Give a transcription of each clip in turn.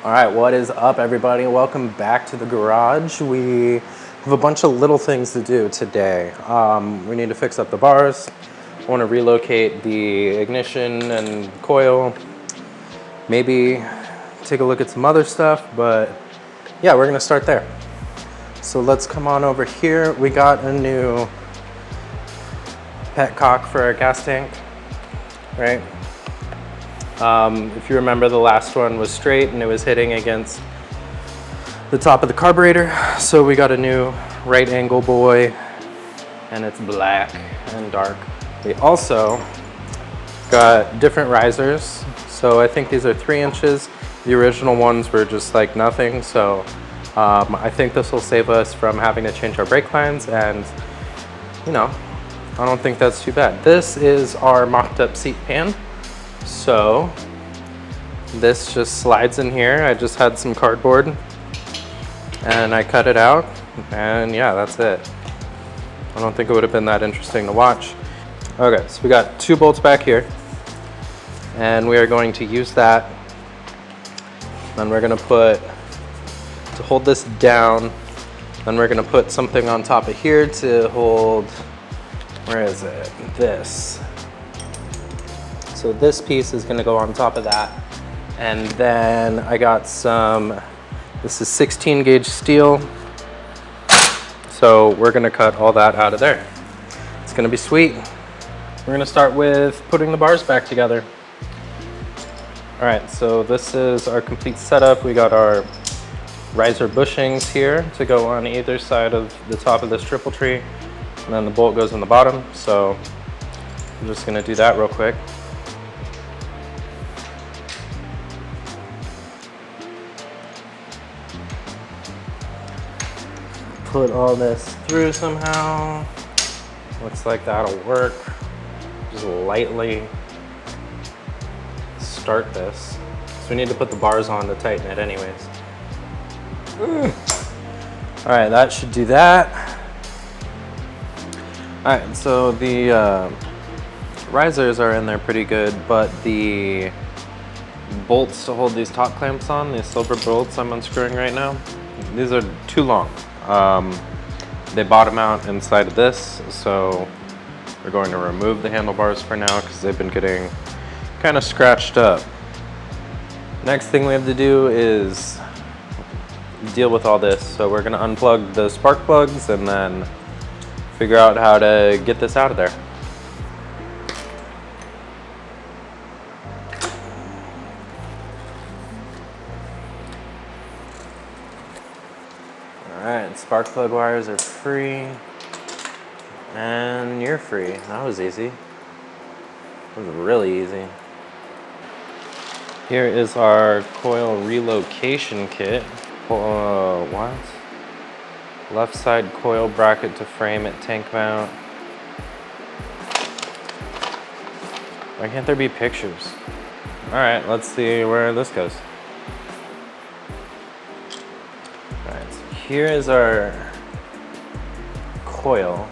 All right, what is up, everybody? Welcome back to the garage. We have a bunch of little things to do today. We need to fix up the bars. I want to relocate the ignition and coil. Maybe take a look at some other stuff, but yeah, we're gonna start there. So let's come on over here. We got a new petcock for our gas tank, right? If you remember, the last one was straight and it was hitting against the top of the carburetor. So we got a new right angle buoy and it's black and dark. We also got different risers. So I think these are 3 inches. The original ones were just like nothing. So I think this will save us from having to change our brake lines, and you know, I don't think that's too bad. This is our mocked up seat pan. So this just slides in here. I just had some cardboard and I cut it out, and yeah, that's it. I don't think it would have been that interesting to watch. Okay, so we got 2 bolts back here and we are going to use that. Then we're gonna put, to hold this down, then we're gonna put something on top of here to hold, where is it? This. So this piece is gonna go on top of that. And then I got some, this is 16 gauge steel. So we're gonna cut all that out of there. It's gonna be sweet. We're gonna start with putting the bars back together. All right, so this is our complete setup. We got our riser bushings here to go on either side of the top of this triple tree. And then the bolt goes in the bottom. So I'm just gonna do that real quick. Put all this through somehow. Looks like that'll work. Just lightly start this. So we need to put the bars on to tighten it anyways. All right, that should do that. All right, so the risers are in there pretty good, but the bolts to hold these top clamps on, these silver bolts I'm unscrewing right now, these are too long. They bottom out inside of this, so we're going to remove the handlebars for now because they've been getting kind of scratched up. Next thing we have to do is deal with all this. So we're gonna unplug the spark plugs and then figure out how to get this out of there. Alright, spark plug wires are free. And you're free. That was easy. That was really easy. Here is our coil relocation kit. What? Left side coil bracket to frame at tank mount. Why can't there be pictures? Alright, let's see where this goes. Alright, so here is our coil.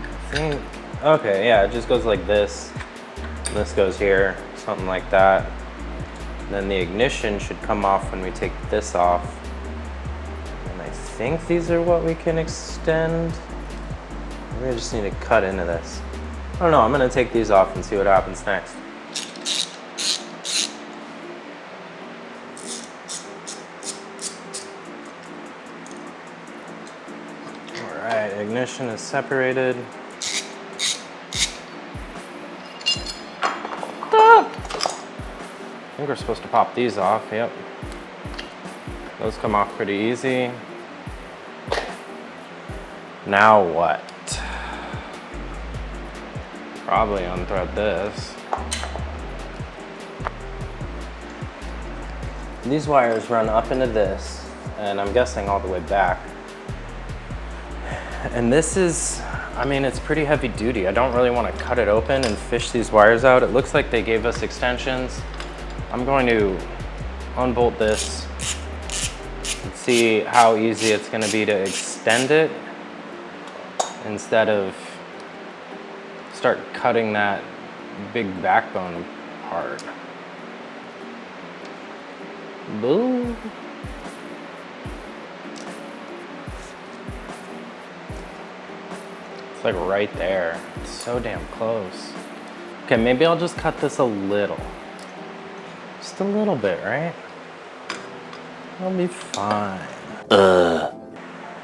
I think, okay, yeah, it just goes like this. This goes here, something like that. Then the ignition should come off when we take this off. And I think these are what we can extend. Maybe I just need to cut into this. I don't know, I'm gonna take these off and see what happens next. All right, ignition is separated. I think we're supposed to pop these off, yep. Those come off pretty easy. Now what? Probably unthread this. These wires run up into this, and I'm guessing all the way back. And this is, I mean, it's pretty heavy duty. I don't really want to cut it open and fish these wires out. It looks like they gave us extensions. I'm going to unbolt this and see how easy it's going to be to extend it instead of start cutting that big backbone part. Boo. It's like right there. It's so damn close. Okay, maybe I'll just cut this a little. Just a little bit, right? It'll be fine.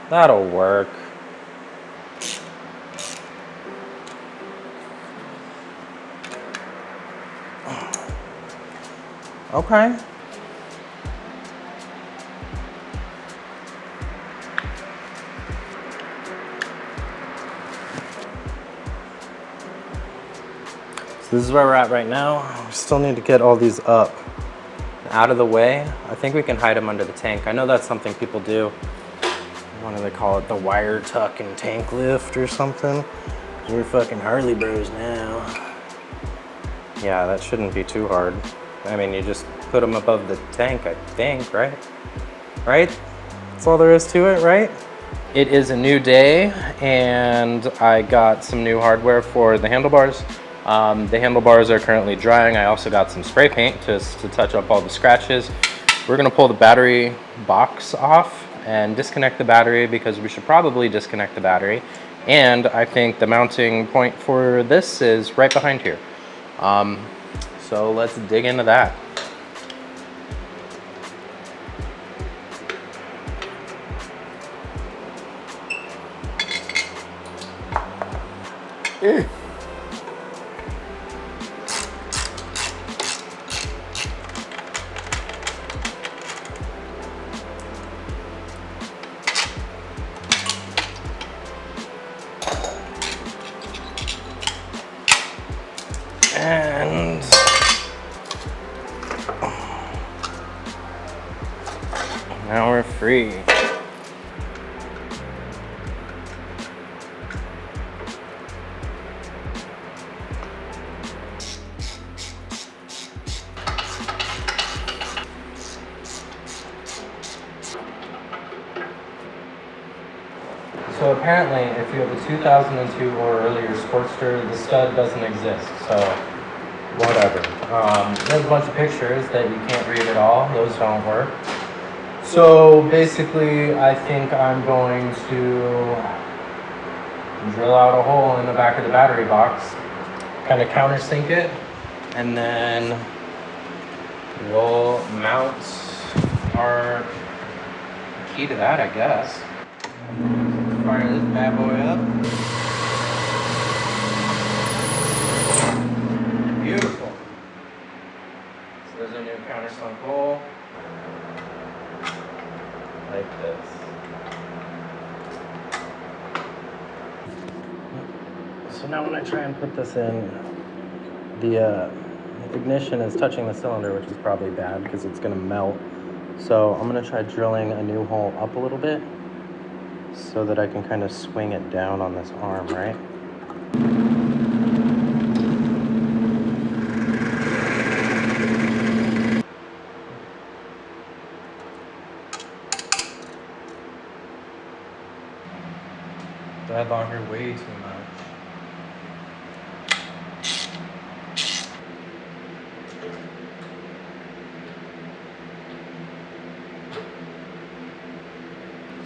That'll work. Okay. So this is where we're at right now. We still need to get all these up and out of the way. I think we can hide them under the tank. I know that's something people do. What do they call it? The wire tuck and tank lift or something. We're fucking Harley bros now. Yeah, that shouldn't be too hard. I mean, you just put them above the tank, I think, right? Right? That's all there is to it, right? It is a new day, and I got some new hardware for the handlebars. The handlebars are currently drying. I also got some spray paint just to touch up all the scratches. We're gonna pull the battery box off and disconnect the battery, because we should probably disconnect the battery. And I think the mounting point for this is right behind here. So let's dig into that. And now we're free. So apparently, if you have a 2002 or earlier Sportster, the stud doesn't exist, so whatever. There's a bunch of pictures that you can't read at all. Those don't work. So basically, I think I'm going to drill out a hole in the back of the battery box, kind of countersink it, and then we'll mount our key to that, I guess. Fire this bad boy up. Beautiful. So there's a new countersunk hole. Like this. So now when I try and put this in, the ignition is touching the cylinder, which is probably bad because it's going to melt. So I'm going to try drilling a new hole up a little bit so that I can kind of swing it down on this arm, right? That longer way too much.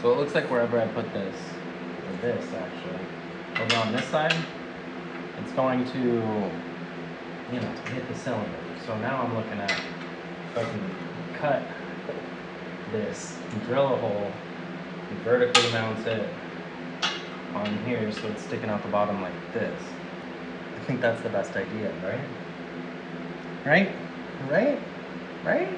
So it looks like wherever I put this, or this actually, over on this side, it's going to, you know, hit the cylinder. So now I'm looking at if I can cut this, drill a hole, and vertically mount it on here so it's sticking out the bottom like this. I think that's the best idea, right? Right? Right? Right?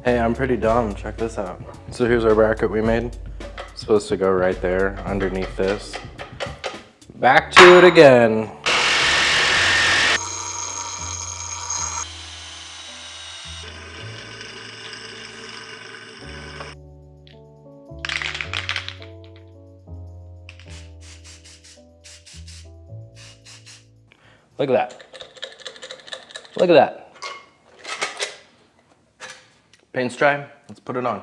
Hey, I'm pretty dumb. Check this out. So here's our bracket we made. It's supposed to go right there underneath this. Back to it again. Look at that. Look at that. Paint's dry. Let's put it on.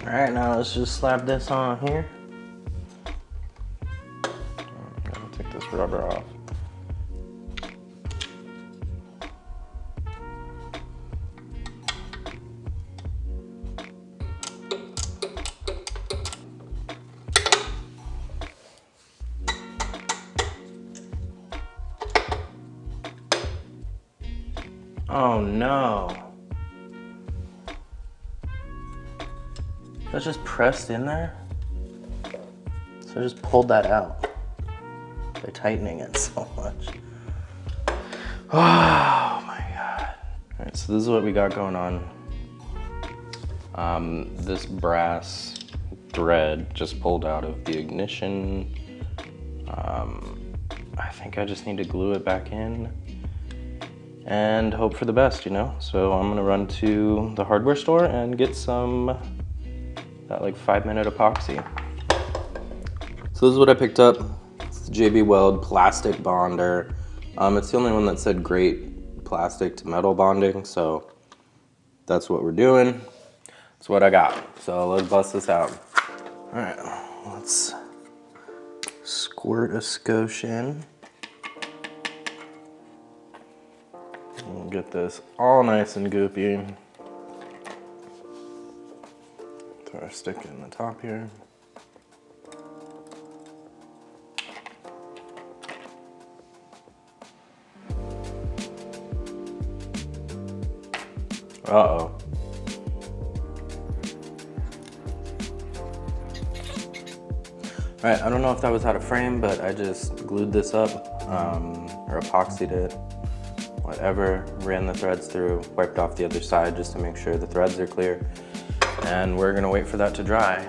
All right, now let's just slap this on here. I'm gonna take this rubber off. Oh no. That's just pressed in there. So I just pulled that out by tightening it so much. Oh my God. All right, so this is what we got going on. This brass thread just pulled out of the ignition. I think I just need to glue it back in and hope for the best, you know? So I'm gonna run to the hardware store and get some that like 5-minute epoxy. So this is what I picked up. It's the JB Weld plastic bonder. It's the only one that said great plastic to metal bonding, so that's what we're doing. That's what I got. So let's bust this out. All right, let's squirt a skosh in. We'll get this all nice and goopy. Throw our stick in the top here. Uh-oh. All right, I don't know if that was out of frame, but I just glued this up, or epoxied it, whatever, ran the threads through, wiped off the other side just to make sure the threads are clear. And we're gonna wait for that to dry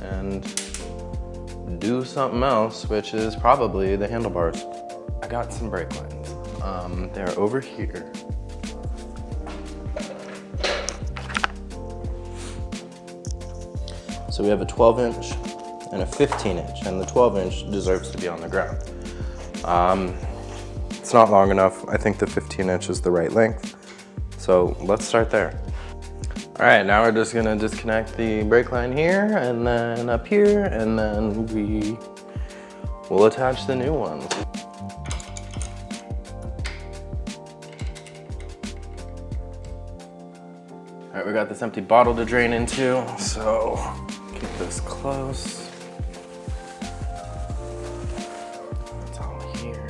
and do something else, which is probably the handlebars. I got some brake lines. They're over here. So we have a 12-inch and a 15-inch, and the 12-inch deserves to be on the ground. It's not long enough. I think the 15-inch is the right length. So let's start there. All right, now we're just gonna disconnect the brake line here and then up here, and then we will attach the new ones. All right, we got this empty bottle to drain into, so keep this close. It's all here.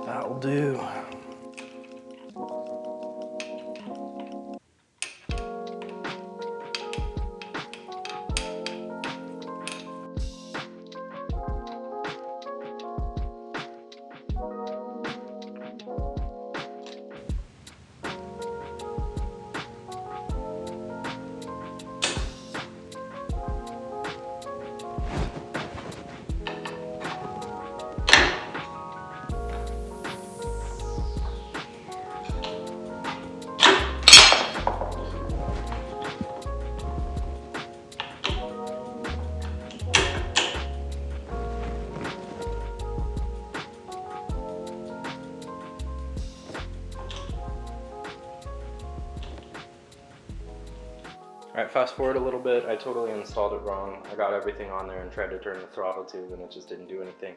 That'll do. fast forward a little bit, I totally installed it wrong. I got everything on there and tried to turn the throttle tube and it just didn't do anything.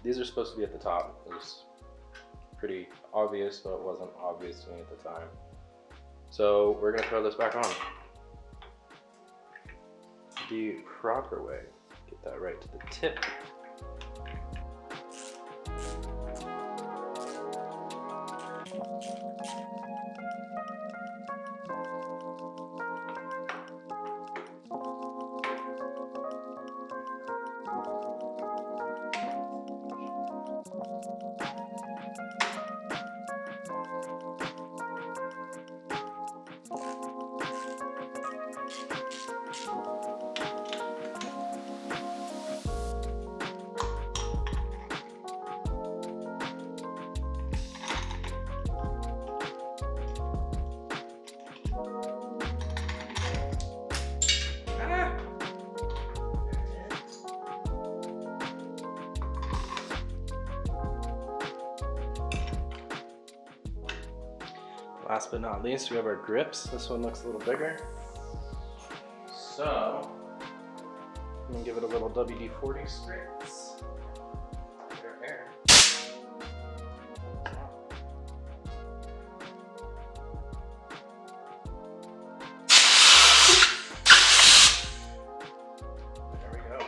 These are supposed to be at the top. It was pretty obvious, but it wasn't obvious to me at the time. So we're gonna throw this back on. The proper way, get that right to the tip. Last but not least, we have our grips. This one looks a little bigger. So, I'm gonna give it a little WD-40 spritz. Air. There we go.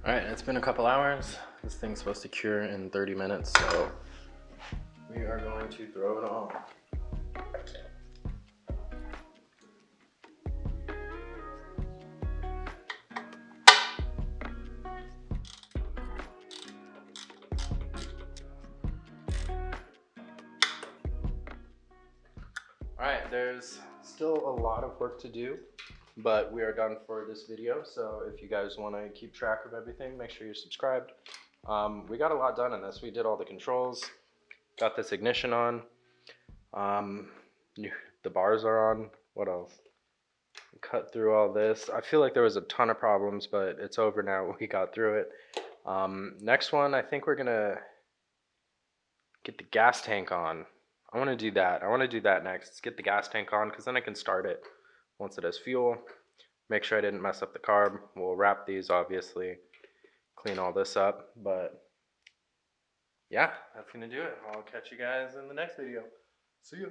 All right, it's been a couple hours. This thing's supposed to cure in 30 minutes, so we are going to throw it on. All right, there's still a lot of work to do, but we are done for this video. So if you guys want to keep track of everything, make sure you're subscribed. We got a lot done in this. We did all the controls, got this ignition on, the bars are on. What else? Cut through all this. I feel like there was a ton of problems, but it's over now. We got through it. Next one, I think we're gonna get the gas tank on. I want to do that. I want to do that next. Let's get the gas tank on because then I can start it once it has fuel. Make sure I didn't mess up the carb. We'll wrap these, obviously. Clean all this up. But yeah, that's going to do it. I'll catch you guys in the next video. See ya.